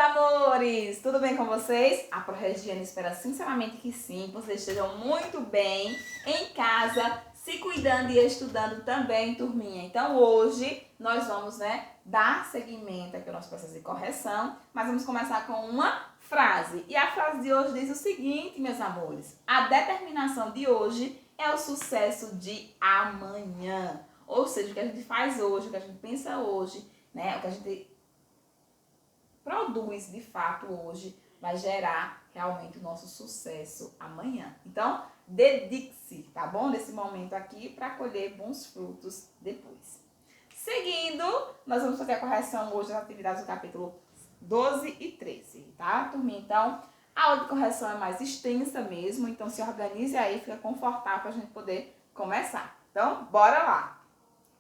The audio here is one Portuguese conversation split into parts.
amores! Tudo bem com vocês? A ProRegiane espera sinceramente que sim, vocês estejam muito bem em casa, se cuidando e estudando também, turminha. Então hoje nós vamos, dar seguimento aqui ao nosso processo de correção, mas vamos começar com uma frase. E a frase de hoje diz o seguinte, meus amores: a determinação de hoje é o sucesso de amanhã. Ou seja, o que a gente faz hoje, o que a gente pensa hoje, o que a gente produz de fato hoje vai gerar realmente o nosso sucesso amanhã. Então, dedique-se, tá bom? Nesse momento aqui para colher bons frutos depois. Seguindo, nós vamos fazer a correção hoje das atividades do capítulo 12 e 13, tá, turminha? Então, a aula de correção é mais extensa mesmo, então se organize aí, fica confortável para a gente poder começar. Então, bora lá!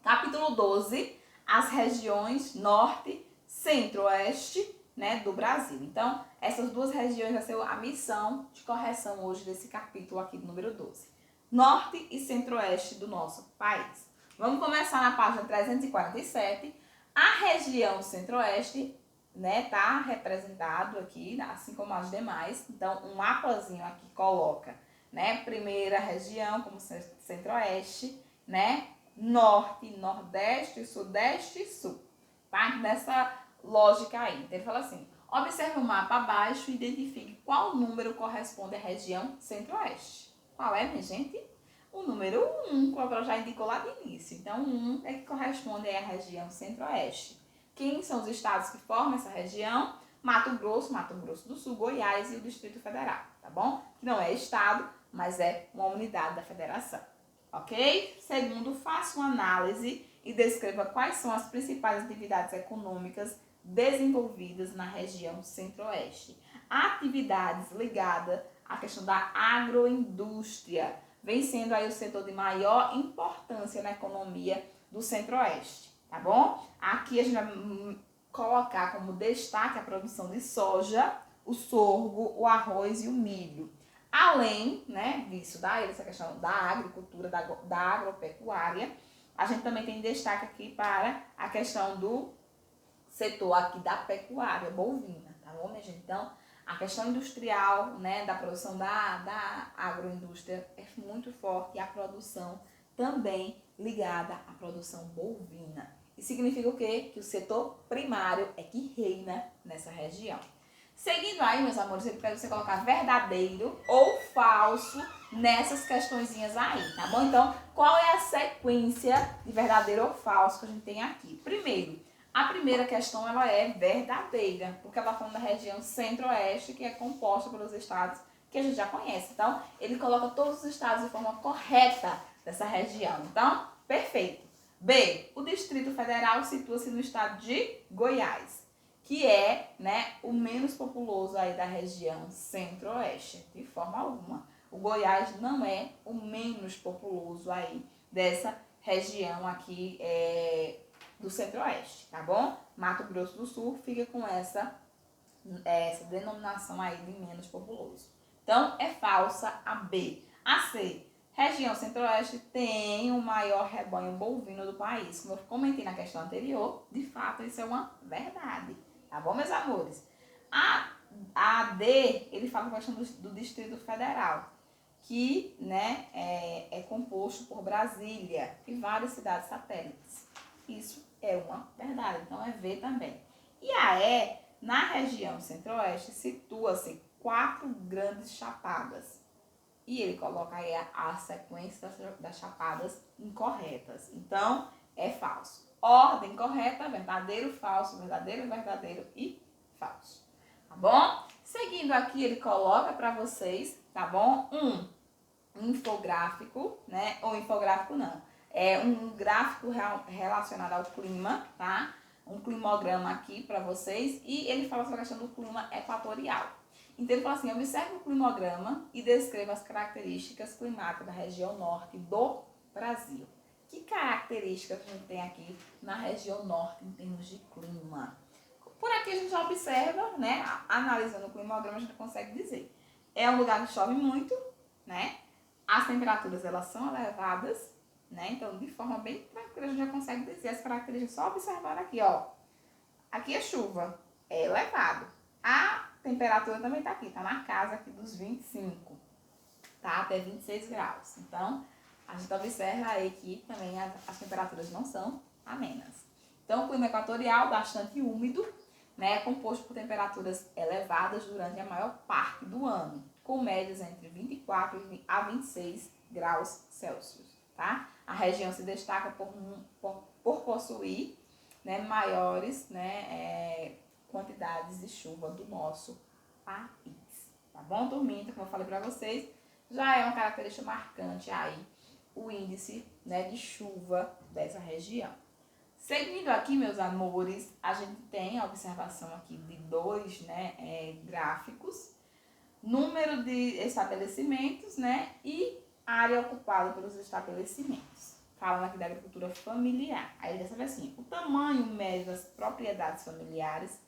Capítulo 12, as regiões norte, centro-oeste, do Brasil. Então, essas duas regiões vai ser a missão de correção hoje desse capítulo aqui do número 12. Norte e centro-oeste do nosso país. Vamos começar na página 347. A região centro-oeste, tá representado aqui, assim como as demais. Então, um mapazinho aqui coloca, primeira região como centro-oeste, norte, nordeste, sudeste e sul. Tá? Nessa lógica aí. Então ele fala assim: observe o mapa abaixo e identifique qual número corresponde à região centro-oeste. Qual é, minha gente? O número 1, como eu já indicou lá de início. Então, 1 é que corresponde à região centro-oeste. Quem são os estados que formam essa região? Mato Grosso do Sul, Goiás e o Distrito Federal, tá bom? Que não é estado, mas é uma unidade da federação. Ok? Segundo, faça uma análise e descreva quais são as principais atividades econômicas desenvolvidas na região centro-oeste. Atividades ligadas à questão da agroindústria, vem sendo aí o setor de maior importância na economia do centro-oeste, tá bom? Aqui a gente vai colocar como destaque a produção de soja, o sorgo, o arroz e o milho. Além, disso daí, essa questão da agricultura, da agropecuária, a gente também tem destaque aqui para a questão do setor aqui da pecuária bovina, tá bom, minha gente? Então, a questão industrial, da produção da agroindústria é muito forte e a produção também ligada à produção bovina. Isso significa o quê? Que o setor primário é que reina nessa região. Seguindo aí, meus amores, eu quero você colocar verdadeiro ou falso nessas questõezinhas aí, tá bom? Então, qual é a sequência de verdadeiro ou falso que a gente tem aqui? Primeiro, a primeira questão ela é verdadeira, porque ela está falando da região centro-oeste, que é composta pelos estados que a gente já conhece. Então, ele coloca todos os estados de forma correta dessa região. Então, perfeito. B, o Distrito Federal situa-se no estado de Goiás, que é, o menos populoso aí da região centro-oeste, de forma alguma. O Goiás não é o menos populoso aí dessa região aqui do centro-oeste, tá bom? Mato Grosso do Sul fica com essa denominação aí de menos populoso. Então, é falsa a B. A C, região centro-oeste tem o maior rebanho bovino do país. Como eu comentei na questão anterior, de fato isso é uma verdade. Tá bom, meus amores? A D, ele fala a questão do Distrito Federal, que é composto por Brasília e várias cidades satélites. Isso é uma verdade, então é V também. E a E, na região centro-oeste, situa-se 4 grandes chapadas. E ele coloca aí a sequência das chapadas incorretas. Então, é falso. Ordem correta, verdadeiro, falso, verdadeiro, verdadeiro e falso. Tá bom? Seguindo aqui, ele coloca para vocês, tá bom? Um infográfico, ou infográfico não. É um gráfico relacionado ao clima, tá? Um climograma aqui para vocês. E ele fala sobre a questão do clima equatorial. Então ele fala assim: observe o climograma e descreva as características climáticas da região norte do Brasil. Que características a gente tem aqui na região norte em termos de clima? Por aqui a gente já observa, analisando o climograma a gente consegue dizer. É um lugar que chove muito, as temperaturas elas são elevadas, então de forma bem tranquila a gente já consegue dizer as características só observar aqui, ó. Aqui é chuva, é elevado. A temperatura também tá aqui, tá na casa aqui dos 25, tá? Até 26 graus. Então, a gente observa aí que também as temperaturas não são amenas. Então, o clima equatorial bastante úmido, né? Composto por temperaturas elevadas durante a maior parte do ano, com médias entre 24 a 26 graus Celsius, tá? A região se destaca por possuir, né, maiores, né, quantidades de chuva do nosso país, tá bom, turminha? Então, como eu falei para vocês, já é uma característica marcante aí o índice, né, de chuva dessa região. Seguindo aqui, meus amores, a gente tem a observação aqui de dois, né, gráficos, número de estabelecimentos, né, e área ocupada pelos estabelecimentos. Falando aqui da agricultura familiar. Aí ele sabe assim, o tamanho médio das propriedades familiares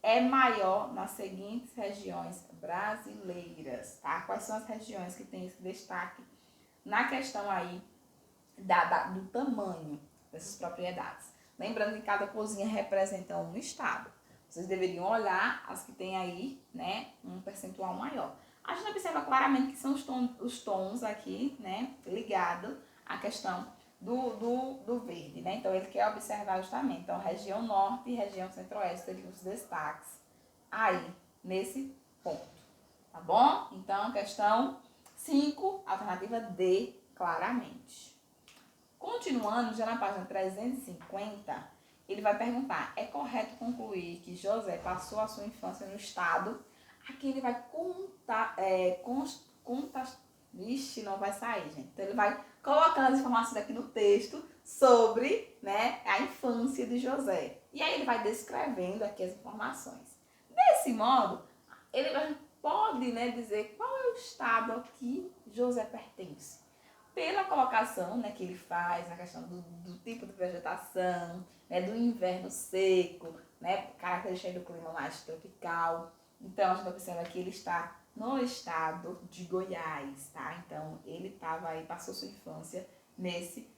é maior nas seguintes regiões brasileiras, tá? Quais são as regiões que têm esse destaque na questão aí do tamanho dessas propriedades? Lembrando que cada cozinha representa um estado. Vocês deveriam olhar as que têm aí, né, um percentual maior. A gente observa claramente que são os tons aqui, né, ligados à questão do verde, né? Então, ele quer observar justamente. Então, região norte e região centro-oeste teriam os destaques aí, nesse ponto, tá bom? Então, questão 5, alternativa D, claramente. Continuando, já na página 350, ele vai perguntar, é correto concluir que José passou a sua infância no estado? Aqui ele vai Vixe, não vai sair, gente. Então, ele vai colocando as informações aqui no texto sobre, né, a infância de José. E aí ele vai descrevendo aqui as informações. Desse modo, ele pode, né, dizer qual é o estado a que José pertence. Pela colocação, né, que ele faz na questão do tipo de vegetação, né, do inverno seco, né, característica do clima mais tropical. Então, a gente observa que ele está no estado de Goiás, tá? Então, ele estava aí, passou sua infância nesse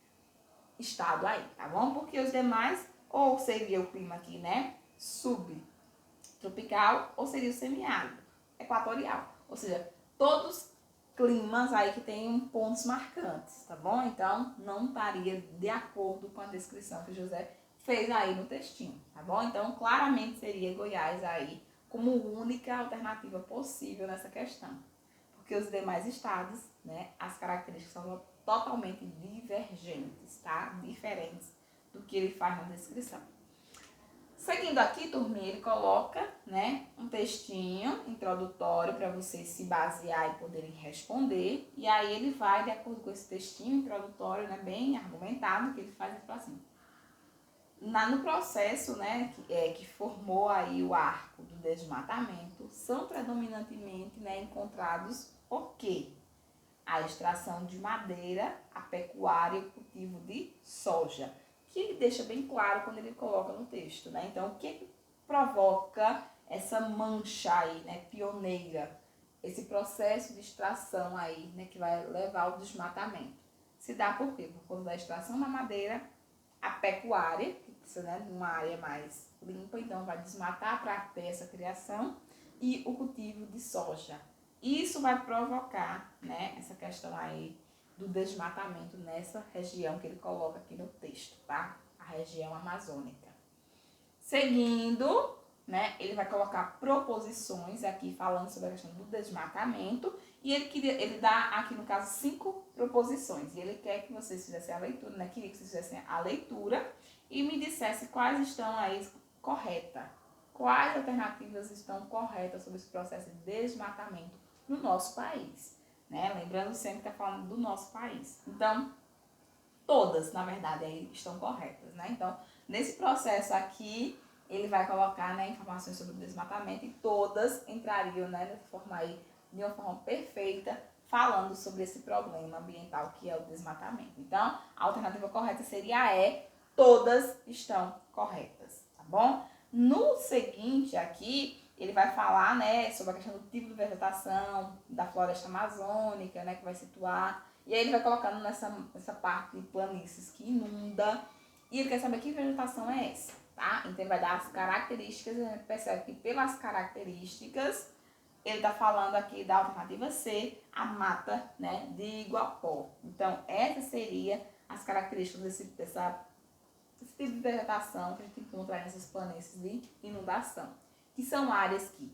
estado aí, tá bom? Porque os demais, ou seria o clima aqui, né, subtropical, ou seria o semiárido, equatorial. Ou seja, todos climas aí que tem pontos marcantes, tá bom? Então, não estaria de acordo com a descrição que José fez aí no textinho, tá bom? Então, claramente seria Goiás aí como única alternativa possível nessa questão. Porque os demais estados, né, as características são totalmente divergentes, tá? Diferentes do que ele faz na descrição. Seguindo aqui, turminha, ele coloca, né, um textinho introdutório para vocês se basear e poderem responder. E aí ele vai, de acordo com esse textinho introdutório, né, bem argumentado, que ele faz assim. No processo, né, que formou aí o arco do desmatamento, são predominantemente, né, encontrados o quê? A extração de madeira, a pecuária e o cultivo de soja, que ele deixa bem claro quando ele coloca no texto, né? Então, o que provoca essa mancha aí, né, pioneira, esse processo de extração aí, né, que vai levar ao desmatamento? Se dá por quê? Por conta da extração da madeira, a pecuária, que precisa, né, de uma área mais limpa, então vai desmatar para ter essa criação, e o cultivo de soja. Isso vai provocar, né, essa questão aí do desmatamento nessa região que ele coloca aqui no texto, tá? A região amazônica. Seguindo, né, ele vai colocar proposições aqui falando sobre a questão do desmatamento e ele dá aqui no caso 5 proposições e ele quer que vocês fizessem a leitura, né, queria que vocês fizessem a leitura e me dissessem quais estão aí corretas, quais alternativas estão corretas sobre esse processo de desmatamento no nosso país, né? Lembrando sempre que está falando do nosso país. Então, todas, na verdade, aí estão corretas, né? Então, nesse processo aqui, ele vai colocar, né, informações sobre o desmatamento e todas entrariam, né, dessa forma aí, de uma forma perfeita, falando sobre esse problema ambiental que é o desmatamento. Então, a alternativa correta seria a E, todas estão corretas, tá bom? No seguinte aqui, ele vai falar, né, sobre a questão do tipo de vegetação, da floresta amazônica, né, que vai situar. E aí ele vai colocando nessa parte de planícies que inunda. E ele quer saber que vegetação é essa, tá? Então, ele vai dar as características, a gente percebe que pelas características, ele está falando aqui da alternativa C, a mata, né, de Iguapó. Então, essas seriam as características desse tipo de vegetação que a gente encontra nessas planícies de inundação, que são áreas que,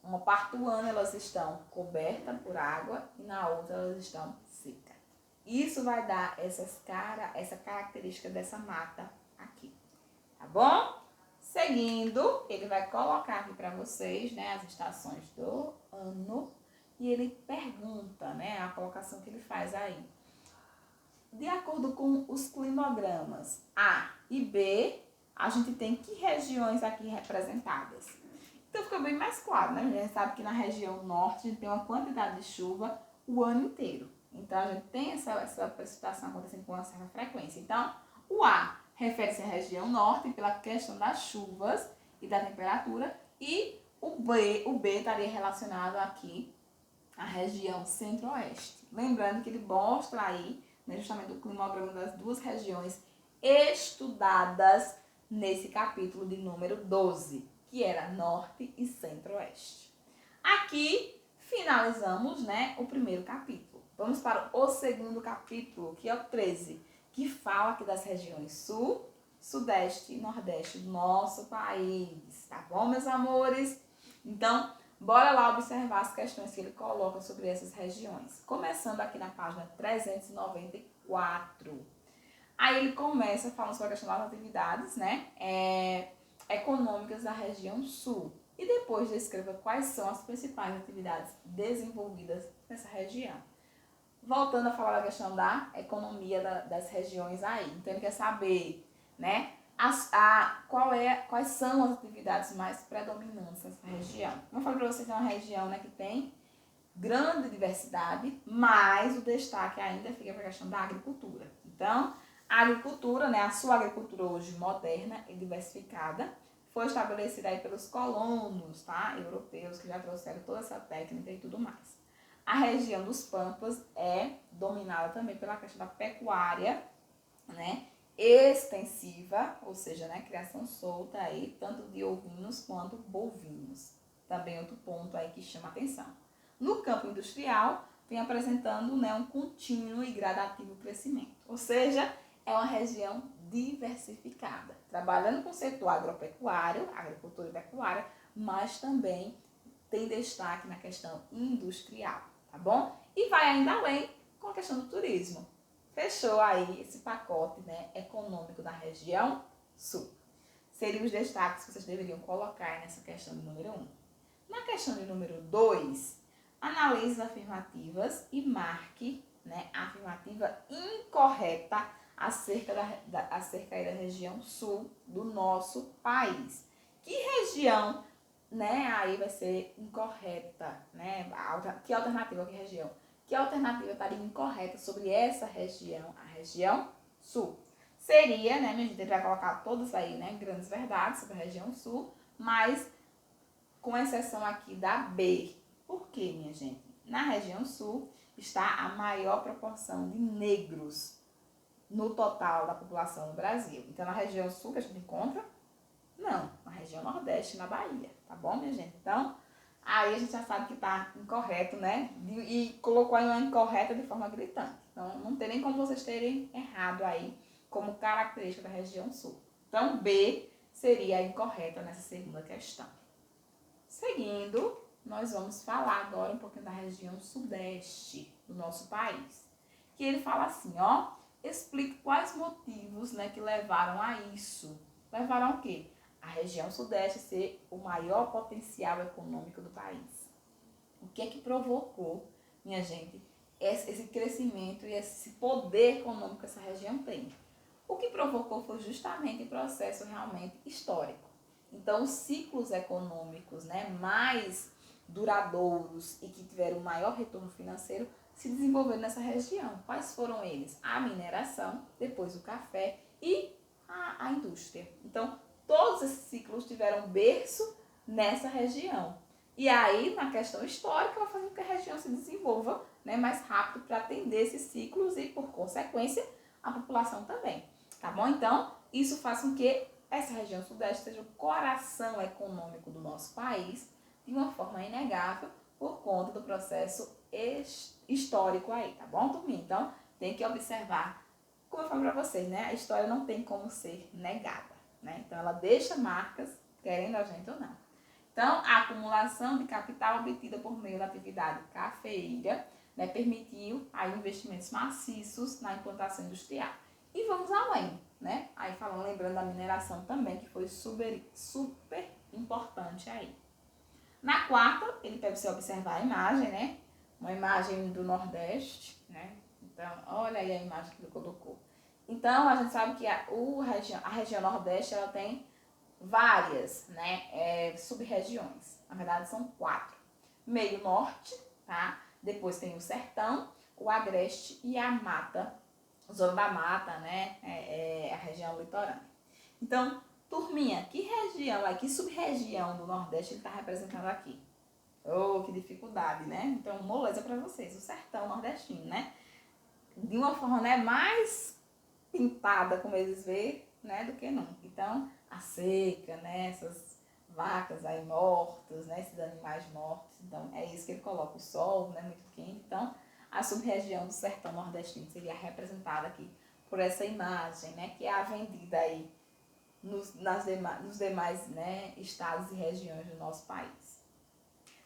uma parte do ano, elas estão cobertas por água e na outra elas estão secas. Isso vai dar essa característica dessa mata aqui, tá bom? Seguindo, ele vai colocar aqui para vocês, né, as estações do ano e ele pergunta, né, a colocação que ele faz aí. De acordo com os climogramas A e B, a gente tem que regiões aqui representadas? Então fica bem mais claro, né? A gente sabe que na região norte a gente tem uma quantidade de chuva o ano inteiro. Então a gente tem essa precipitação acontecendo com uma certa frequência. Então, o A refere-se à região norte pela questão das chuvas e da temperatura. E o B estaria relacionado aqui à região centro-oeste. Lembrando que ele mostra aí, né, justamente o climograma das duas regiões estudadas nesse capítulo de número 12, que era norte e centro-oeste. Aqui finalizamos, né, o primeiro capítulo. Vamos para o segundo capítulo, que é o 13, que fala aqui das regiões sul, sudeste e nordeste do nosso país, tá bom, meus amores? Então, bora lá observar as questões que ele coloca sobre essas regiões. Começando aqui na página 394. Aí ele começa falando sobre a questão das atividades, né, econômicas da região sul. E depois descreva quais são as principais atividades desenvolvidas nessa região. Voltando a falar da questão da economia das regiões aí. Então, ele quer saber, né, quais são as atividades mais predominantes nessa região. Como eu falei para vocês, é uma região, né, que tem grande diversidade, mas o destaque ainda fica para a questão da agricultura. Então, a agricultura, né, a sua agricultura hoje moderna e diversificada, foi estabelecida aí pelos colonos, tá, europeus, que já trouxeram toda essa técnica e tudo mais. A região dos Pampas é dominada também pela questão da pecuária, né, extensiva, ou seja, né, criação solta aí, tanto de ovinos quanto bovinos. Também outro ponto aí que chama atenção. No campo industrial, vem apresentando, né, um contínuo e gradativo crescimento. Ou seja, é uma região diversificada, trabalhando com o setor agropecuário, agricultura e pecuária, mas também tem destaque na questão industrial, tá bom? E vai ainda além com a questão do turismo. Fechou aí esse pacote, né, econômico da região sul. Seriam os destaques que vocês deveriam colocar nessa questão de número 1. Na questão de número 2, analise as afirmativas e marque, né, a afirmativa incorreta acerca da região sul do nosso país. Que região, né, aí vai ser incorreta, né? Que alternativa, que região? Que alternativa estaria incorreta sobre essa região, a região sul? Seria, né, minha gente, ele vai colocar todas aí, né, grandes verdades sobre a região sul, mas com exceção aqui da B. Por quê, minha gente? Na região sul está a maior proporção de negros no total da população no Brasil. Então, na região sul que a gente encontra, não, na região nordeste, na Bahia, tá bom, minha gente? Então, aí a gente já sabe que tá incorreto, né? E colocou aí uma incorreta de forma gritante. Então, não tem nem como vocês terem errado aí como característica da região sul. Então, B seria a incorreta nessa segunda questão. Seguindo, nós vamos falar agora um pouquinho da região sudeste do nosso país. Que ele fala assim, ó, explique quais motivos, né, que levaram a isso. Levaram ao quê? A região sudeste ser o maior potencial econômico do país. O que é que provocou, minha gente, esse crescimento e esse poder econômico que essa região tem? O que provocou foi justamente o processo realmente histórico. Então, os ciclos econômicos, né, mais duradouros e que tiveram maior retorno financeiro se desenvolveram nessa região. Quais foram eles? A mineração, depois o café e a indústria. Então, todos esses ciclos tiveram berço nessa região. E aí, na questão histórica, vai fazer com que a região se desenvolva, né, mais rápido para atender esses ciclos e, por consequência, a população também. Tá bom? Então, isso faz com que essa região sudeste seja o coração econômico do nosso país, de uma forma inegável, por conta do processo histórico aí, tá bom, turminha? Então, tem que observar, como eu falei pra vocês, né? A história não tem como ser negada, né? Então, ela deixa marcas, querendo a gente ou não. Então, a acumulação de capital obtida por meio da atividade cafeeira, né, permitiu aí investimentos maciços na implantação industrial. E vamos além, né? Aí falando, lembrando da mineração também, que foi super importante aí. Na quarta, ele pede você observar a imagem, né? Uma imagem do Nordeste, né? Então, olha aí a imagem que ele colocou. Então, a gente sabe que a região Nordeste, ela tem várias, né, sub-regiões. Na verdade, são 4. Meio Norte, tá? Depois tem o Sertão, o Agreste e a Mata, Zona da Mata, né? A região litorânea. Então, turminha, que região, que sub-região do Nordeste ele está representando aqui? Oh, que dificuldade, né? Então, moleza para vocês, o sertão nordestino, né? De uma forma, né, mais pintada, como eles veem, né, do que nunca. Então, a seca, né, essas vacas aí mortas, né, esses animais mortos. Então, é isso que ele coloca, o sol, né, muito quente. Então, a sub-região do sertão nordestino seria representada aqui por essa imagem, né, que é a vendida aí nos demais, né, estados e regiões do nosso país.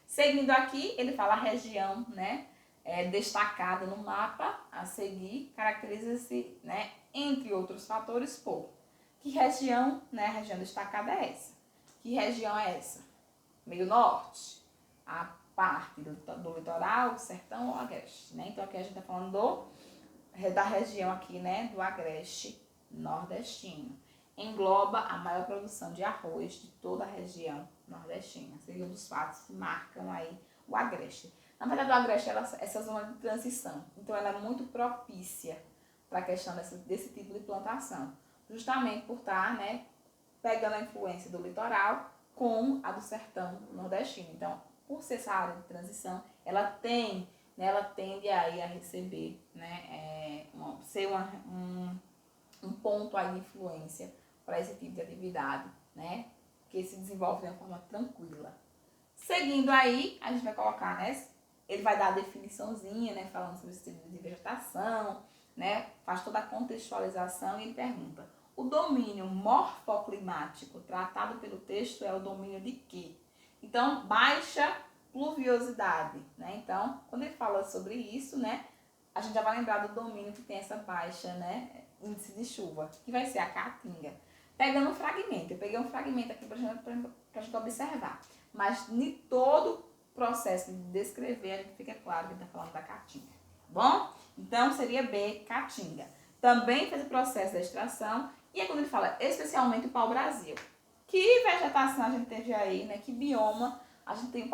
Seguindo aqui, ele fala a região, né, destacada no mapa a seguir, caracteriza-se, né, entre outros fatores, por que região, né, a região destacada é essa? Que região é essa? Meio norte, a parte do litoral, sertão ou agreste, né? Então aqui a gente está falando da região aqui, né, do agreste nordestino. Engloba a maior produção de arroz de toda a região nordestina. Seria um dos fatos que marcam aí o agreste. Na verdade, o agreste é essa zona de transição. Então, ela é muito propícia para a questão desse tipo de plantação. Justamente por estar, né, pegando a influência do litoral com a do sertão nordestino. Então, por ser essa área de transição, ela tem, né, ela tende aí a receber, né, ser um ponto aí de influência para esse tipo de atividade, né, que se desenvolve de uma forma tranquila. Seguindo aí, a gente vai colocar, né, ele vai dar a definiçãozinha, né, falando sobre esse tipo de vegetação, né, faz toda a contextualização e ele pergunta: o domínio morfoclimático tratado pelo texto é o domínio de quê? Então, baixa pluviosidade, né? Então, quando ele fala sobre isso, né, a gente já vai lembrar do domínio que tem essa baixa, né, índice de chuva, que vai ser a caatinga. Pegando um fragmento, eu peguei um fragmento aqui pra gente observar, mas em todo o processo de descrever, a gente fica claro que está falando da caatinga, tá bom? Então, seria B, caatinga. Também fez o processo da extração, e é quando ele fala especialmente o pau-brasil. Que vegetação a gente teve aí, né? Que bioma a gente tem o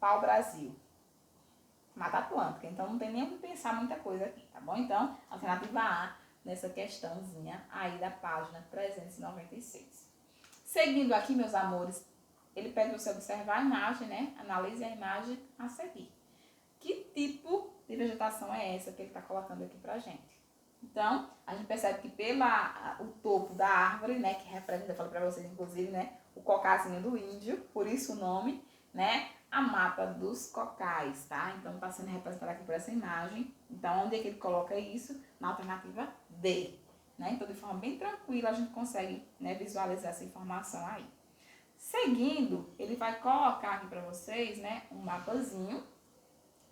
pau-brasil? Mata Atlântica, então não tem nem o que pensar muita coisa aqui, tá bom? Então, alternativa A, nessa questãozinha aí da página 396. Seguindo aqui, meus amores, ele pede você observar a imagem, né? Analise a imagem a seguir. Que tipo de vegetação é essa que ele está colocando aqui pra gente? Então, a gente percebe que o topo da árvore, né, que representa, eu falei pra vocês, inclusive, né, o cocazinho do índio, por isso o nome, né, a mata dos cocais, tá? Então, está sendo representado aqui por essa imagem. Então, onde é que ele coloca isso? Na alternativa D, né? Então, de forma bem tranquila, a gente consegue, né, visualizar essa informação aí. Seguindo, ele vai colocar aqui para vocês, né, um mapazinho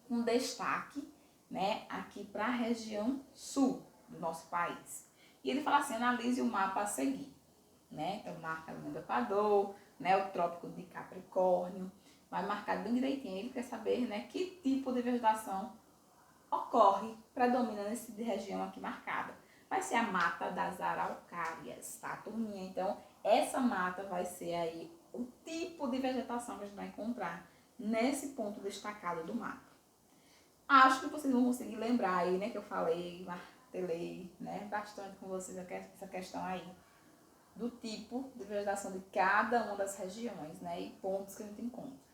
com destaque, né, aqui para a região sul do nosso país. E ele fala assim: analise o mapa a seguir, né? Então, marca o Equador, né, o Trópico de Capricórnio, vai marcar bem direitinho. Ele quer saber, né, que tipo de vegetação ocorre, predomina nesse de região aqui marcada. Vai ser a mata das araucárias, tá, turminha? Então, essa mata vai ser aí o tipo de vegetação que a gente vai encontrar nesse ponto destacado do mapa. Acho que vocês vão conseguir lembrar aí, né, que eu falei, martelei, né, bastante com vocês essa questão aí do tipo de vegetação de cada uma das regiões, né, e pontos que a gente encontra.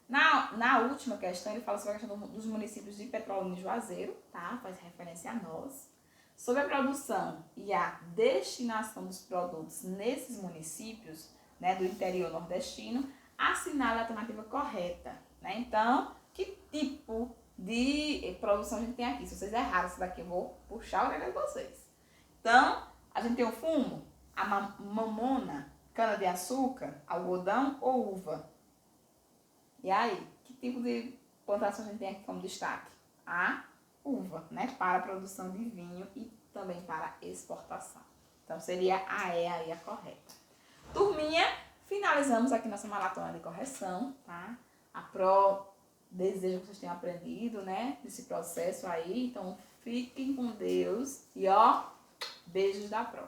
Na última questão, ele fala sobre a questão dos municípios de Petrolina e Juazeiro, tá? Faz referência a nós. Sobre a produção e a destinação dos produtos nesses municípios, né, do interior nordestino, assinale a alternativa correta, né? Então, que tipo de produção a gente tem aqui? Se vocês erraram isso daqui, eu vou puxar a orelha de vocês. Então, a gente tem o fumo, a mamona, cana-de-açúcar, algodão ou uva? E aí, que tipo de plantação a gente tem aqui como destaque? A uva, né? Para a produção de vinho e também para exportação. Então, seria a E aí a correta. Turminha, finalizamos aqui nossa maratona de correção, tá? A Pro desejo que vocês tenham aprendido, né? Desse processo aí. Então, fiquem com Deus e, ó, beijos da Pro.